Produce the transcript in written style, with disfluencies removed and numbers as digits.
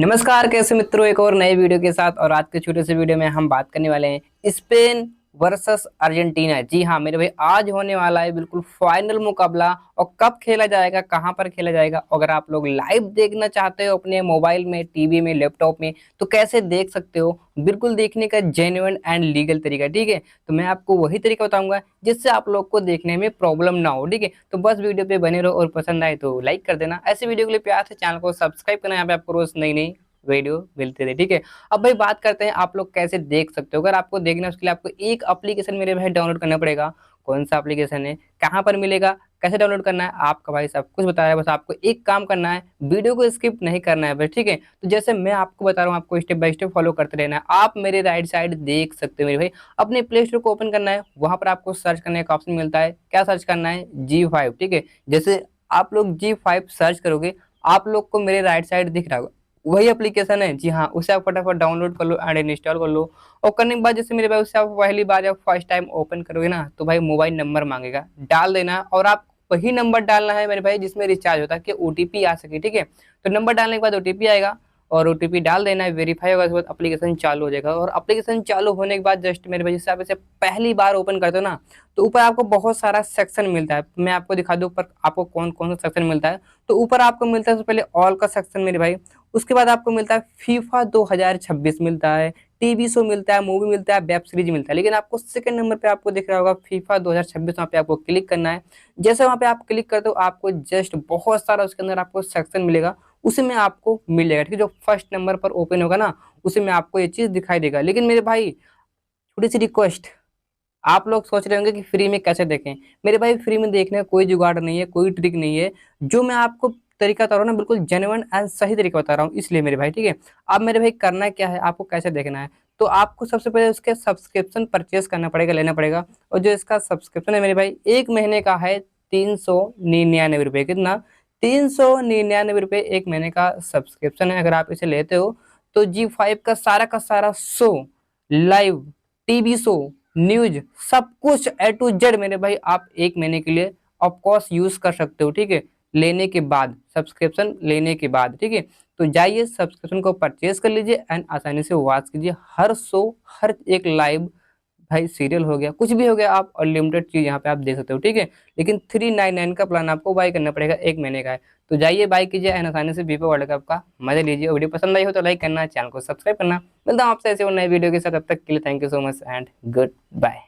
नमस्कार, कैसे मित्रों, एक और नए वीडियो के साथ। और आज के छोटे से वीडियो में हम बात करने वाले हैं स्पेन वर्सेस अर्जेंटीना। जी हाँ मेरे भाई, आज होने वाला है बिल्कुल फाइनल मुकाबला। और कब खेला जाएगा, कहाँ पर खेला जाएगा, अगर आप लोग लाइव देखना चाहते हो अपने मोबाइल में, टीवी में, लैपटॉप में, तो कैसे देख सकते हो। बिल्कुल देखने का जेन्युइन एंड लीगल तरीका, ठीक है। तो मैं आपको वही तरीका बताऊंगा जिससे आप लोग को देखने में प्रॉब्लम ना हो, ठीक है। तो बस वीडियो पे बने रहो और पसंद आए तो लाइक कर देना। ऐसे वीडियो के लिए प्यार से चैनल को सब्सक्राइब करना, यहाँ पे आपको रोज नई नई वीडियो मिलते थे, ठीक है। अब भाई बात करते हैं आप लोग कैसे देख सकते हो। अगर आपको देखना है उसके लिए आपको एक एप्लीकेशन मेरे भाई डाउनलोड करना पड़ेगा। कौन सा एप्लीकेशन है, कहाँ पर मिलेगा, कैसे डाउनलोड करना है, आपका भाई सब कुछ बताया। बस आपको एक काम करना है, वीडियो को स्किप नहीं करना है बस, ठीक है। तो जैसे मैं आपको बता रहा हूँ, आपको स्टेप बाय स्टेप फॉलो करते रहना है। आप मेरे राइट साइड देख सकते हो मेरे भाई, अपने प्ले स्टोर को ओपन करना है। वहां पर आपको सर्च करने का ऑप्शन मिलता है। क्या सर्च करना है? G5, ठीक है। जैसे आप लोग G5 सर्च करोगे, आप लोग को मेरे राइट साइड दिख रहा होगा, वही एप्लीकेशन है। जी हाँ, उसे आप फटाफट डाउनलोड कर लो एंड इंस्टॉल कर लो। और करने के बाद जैसे मेरे भाई, उसे आप पहली बार जब फर्स्ट टाइम ओपन करोगे ना, तो भाई मोबाइल नंबर मांगेगा, डाल देना। और आप वही नंबर डालना है मेरे भाई जिसमें रिचार्ज होता है, कि ओटीपी आ सके, ठीक है। तो नंबर डालने के बाद ओटीपी आएगा, और ओटीपी डाल देना है, वेरीफाई होगा, उसके बाद एप्लीकेशन चालू हो जाएगा। और एप्लीकेशन चालू होने के बाद जस्ट मेरे भाई, जैसे आप इसे पहली बार ओपन करते हो ना, तो ऊपर आपको बहुत सारा सेक्शन मिलता है। मैं आपको दिखा दूं ऊपर आपको कौन कौन सा सेक्शन मिलता है। तो ऊपर आपको मिलता है सबसे पहले ऑल का सेक्शन मेरे भाई। उसके बाद आपको मिलता है फीफा 2026 मिलता है, टीवी शो मिलता है, मूवी मिलता है, वेब सीरीज मिलता है। लेकिन आपको सेकंड नंबर पे आपको दिख रहा होगा फीफा 2026, वहाँ पे आपको क्लिक करना है। जैसे वहाँ पे आप क्लिक करते हो, आपको जस्ट बहुत सारा उसके अंदर आपको सेक्शन मिलेगा, उसी में आपको मिल जाएगा, ठीक है। जो फर्स्ट नंबर पर ओपन होगा ना, उसी में आपको ये चीज दिखाई देगा। लेकिन मेरे भाई, छोटी सी रिक्वेस्ट, आप लोग सोच रहे होंगे कि फ्री में कैसे देखें। मेरे भाई, फ्री में देखने का कोई जुगाड़ नहीं है, कोई ट्रिक नहीं है। जो मैं आपको तरीका बता रहा हूँ ना, बिल्कुल जेन्युइन एंड सही तरीका बता रहा हूँ, इसलिए मेरे भाई, ठीक है। अब मेरे भाई करना क्या है, आपको कैसे देखना है, तो आपको सबसे पहले उसके सब्सक्रिप्शन परचेज करना पड़ेगा, लेना पड़ेगा। और जो इसका सब्सक्रिप्शन है मेरे भाई, एक महीने का है 399 रुपये। कितना? 399 रुपये एक महीने का सब्सक्रिप्शन है। अगर आप इसे लेते हो तो G5 का सारा show, live TV show, news, सब कुछ A to Z मेरे भाई, आप एक महीने के लिए ऑफ कोर्स यूज कर सकते हो, ठीक है। लेने के बाद, सब्सक्रिप्शन लेने के बाद, ठीक है। तो जाइए सब्सक्रिप्शन को परचेज कर लीजिए एंड आसानी से वॉच कीजिए हर शो, हर एक लाइव, भाई सीरियल हो गया, कुछ भी हो गया, आप अनलिमिटेड चीज यहाँ पे आप देख सकते हो, ठीक है। लेकिन 399 का प्लान आपको बाय करना पड़ेगा, एक महीने का है। तो जाइए बाय कीजिए एंड आसानी से FIFA वर्ल्ड कप का मजा लीजिए। वीडियो पसंद आई हो तो लाइक करना, चैनल को सब्सक्राइब करना। मिलता हूँ आपसे ऐसे और नए वीडियो के साथ, तब तक के लिए thank you so much and good bye.